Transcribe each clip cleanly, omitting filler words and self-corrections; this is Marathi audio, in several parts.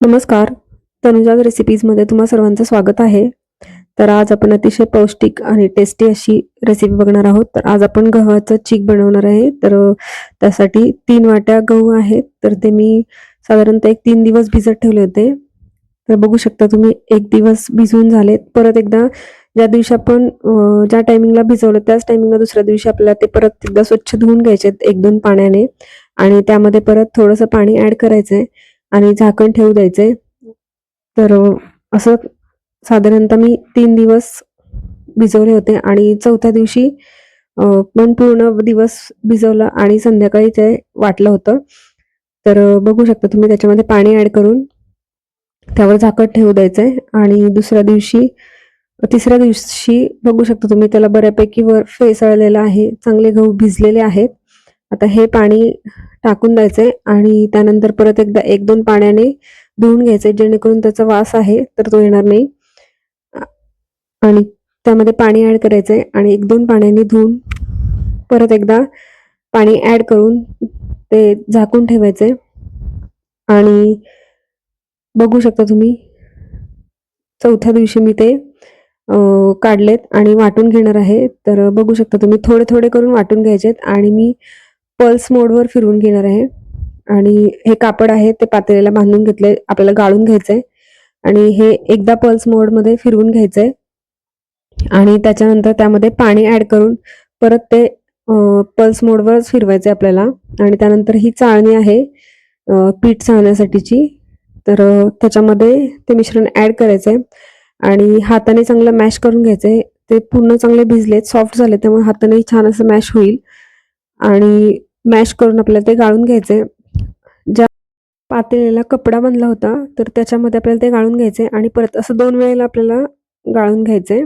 नमस्कार. तनुजाज रेसिपीजमध्ये तुम्हा सर्वांचं स्वागत आहे. तर आज आपण अतिशय पौष्टिक आणि टेस्टी अशी रेसिपी बघणार आहोत. तर आज आपण गव्हाचं चीक बनवणार आहे. तर त्यासाठी 3 वाट्या गहू आहेत. तर ते मी साधारणतः एक 3 दिवस भिजत ठेवले होते. तर बघू शकता तुम्ही 1 दिवस भिजवून झालेत. परत एकदा ज्या दिवशी आपण ज्या टायमिंगला भिजवलं त्याच टायमिंगला दुसऱ्या दिवशी आपल्याला ते परत एकदा स्वच्छ धुवून घ्यायचे 1-2 पाण्याने आणि त्यामध्ये परत थोडंसं पाणी ॲड करायचंय आणि झाकण ठेवू द्यायचंय. तर असं साधारणतः मी 3 दिवस भिजवले होते आणि चौथ्या दिवशी पण पूर्ण दिवस भिजवलं आणि संध्याकाळी ते वाटलं होतं. तर बघू शकता तुम्ही त्याच्यामध्ये पाणी ॲड करून त्यावर झाकण ठेवू द्यायचंय आणि तिसऱ्या दिवशी बघू शकता तुम्ही त्याला बऱ्यापैकी वर फेसाळलेलं आहे. चांगले गहू भिजलेले आहेत. आता हे पाणी टाकून द्यायचंय आणि त्यानंतर परत एकदा 1-2 पाण्याने धुवून घ्यायचंय जेणेकरून त्याचा वास आहे तर तो येणार नाही. आणि त्यामध्ये पाणी ॲड करायचंय आणि 1-2 पाण्याने धुवून परत एकदा पाणी ॲड करून ते झाकून ठेवायचंय आणि बघू शकता तुम्ही चौथ्या दिवशी मी ते काढलेत आणि वाटून घेणार आहे. तर बघू शकता तुम्ही थोडे करून वाटून घ्यायचेत आणि मी पल्स मोडवर फिरवून घेणार आहे आणि हे कापड आहे ते पातेल्याला बांधून घेतले. आपल्याला गाळून घ्यायचंय आणि हे एकदा पल्स मोडमध्ये फिरवून घ्यायचंय आणि त्याच्यानंतर त्यामध्ये पाणी ॲड करून परत ते पल्स मोडवरच फिरवायचंय आपल्याला आणि त्यानंतर ही चाळणी आहे पीठ चाळण्यासाठीची. तर त्याच्यामध्ये ते मिश्रण ॲड करायचंय आणि हाताने चांगलं मॅश करून घ्यायचंय. ते पूर्ण चांगले भिजलेत, सॉफ्ट झाले त्यामुळे हाताने छान असं मॅश होईल आणि मॅश करून आपल्याला ते गाळून घ्यायचंय. ज्या पातेल्याला कपडा बांधला होता तर त्याच्यामध्ये आपल्याला ते गाळून घ्यायचंय आणि परत असं 2 वेळेला आपल्याला गाळून घ्यायचंय.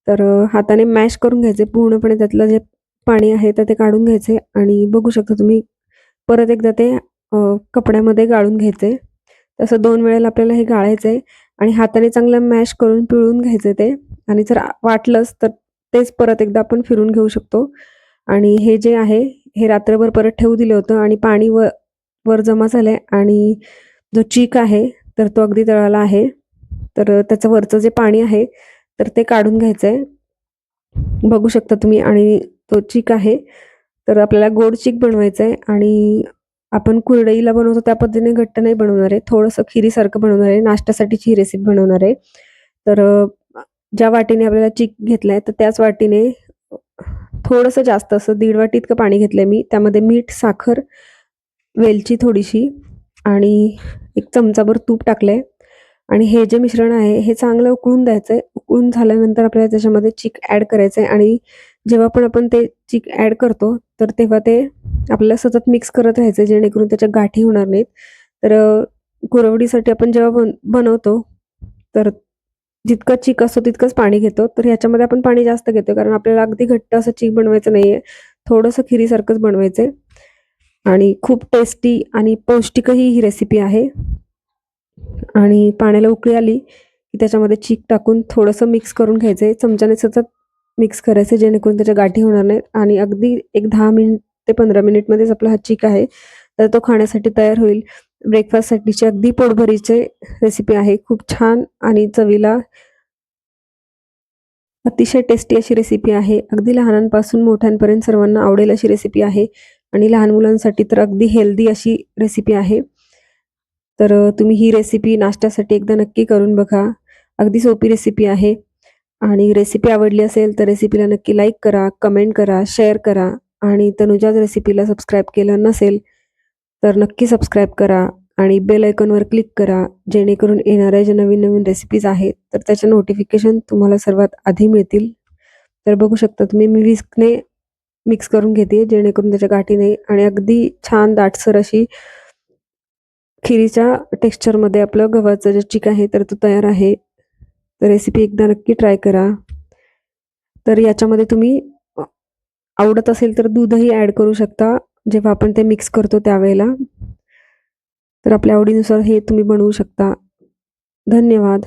तर हाताने मॅश करून घ्यायचे पूर्णपणे त्यातलं जे पाणी आहे तर ते काढून घ्यायचे आणि बघू शकता तुम्ही परत एकदा ते कपड्यामध्ये गाळून घ्यायचे. तसं 2 वेळेला आपल्याला हे गाळायचंय आणि हाताने चांगलं मॅश करून पिळून घ्यायचं ते आणि जर वाटलंच तर तेच परत एकदा आपण फिरून घेऊ शकतो. आणि हे जे आहे हे रात्रभर परत ठेवू दिलं होतं आणि पाणी वर जमा झालंय आणि जो चीक आहे तर तो अगदी तळाला आहे. तर त्याचं वरचं जे पाणी आहे तर ते काढून घ्यायचंय. बघू शकता तुम्ही आणि तो चीक आहे तर आपल्याला गोड चीक बनवायचा आहे आणि आपण कुरडईला बनवतो त्या पद्धतीने घट्ट नाही बनवणार आहे. थोडंसं खिरीसारखं बनवणार आहे. नाश्त्यासाठीची ही रेसिपी बनवणार आहे. तर ज्या वाटीने आपल्याला चीक घेतलाय तर त्याच वाटीने थोडंसं जास्त असं 1.5 वाटी इतकं पाणी घेतलंय मी. त्यामध्ये मीठ, साखर, वेलची थोडीशी आणि 1 चमचाभर तूप टाकलंय आणि हे जे मिश्रण आहे हे चांगलं उकळून द्यायचंय. उकळून झाल्यानंतर आपल्याला त्याच्यामध्ये चीक ॲड करायचंय आणि जेव्हा पण आपण ते चीक ॲड करतो तर तेव्हा ते आपल्याला सतत मिक्स करत राहायचं जेणेकरून त्याच्या गाठी होणार नाहीत. तर कुरवडीसाठी आपण जेव्हा बनवतो तर जितका चीक असतो तितकंच पाणी घेतो. तर ह्याच्यामध्ये आपण पाणी जास्त घेतो कारण आपल्याला अगदी घट्ट असं चीक बनवायचं नाहीये. थोडंसं खिरीसारखंच बनवायचंय आणि खूप टेस्टी आणि पौष्टिकही ही रेसिपी आहे. आणि पाण्याला उकळी आली की त्याच्यामध्ये चीक टाकून थोडंसं मिक्स करून घ्यायचंय. चमच्याने सतत मिक्स करायचं जेणेकरून त्याच्या गाठी होणार नाहीत आणि अगदी एक 10 मिनिट ते 15 मिनिटमध्येच आपला हा चीक आहे तर तो खाण्यासाठी तयार होईल. ब्रेकफास्टसाठीची अगदी पोटभरीची रेसिपी आहे. खूप छान आणि चवीला अतिशय टेस्टी अशी रेसिपी आहे. अगदी लहानांपासून मोठ्यांपर्यंत सर्वांना आवडेल अशी रेसिपी आहे आणि लहान मुलांसाठी तर अगदी हेल्दी अशी रेसिपी आहे. तर तुम्ही ही रेसिपी नाश्त्यासाठी एकदा नक्की करून बघा. अगदी सोपी रेसिपी आहे आणि रेसिपी आवडली असेल तर रेसिपीला नक्की लाईक करा, कमेंट करा, शेअर करा आणि तनुजाज रेसिपीला सबस्क्राईब केलं नसेल तर नक्की सबस्क्राईब करा आणि बेल आयकॉनवर क्लिक करा जेणेकरून येणाऱ्या ज्या नवीन रेसिपीज आहेत तर त्याचे नोटिफिकेशन तुम्हाला सर्वात आधी मिळतील. तर बघू शकता तुम्ही मी विस्कने मिक्स करून घेते जेणेकरून त्याच्या गाठी नाही आणि अगदी छान दाटसर अशी खिरीच्या टेक्स्चरमध्ये आपलं गव्हाचं जे चीक आहे तर तो तयार आहे. तर रेसिपी एकदा नक्की ट्राय करा. तर याच्यामध्ये तुम्ही आवडत असेल तर दूधही ॲड करू शकता जेव्हा आपण ते मिक्स करतो त्यावेळेला. तर आपल्या आवडीनुसार हे तुम्ही बनवू शकता. धन्यवाद.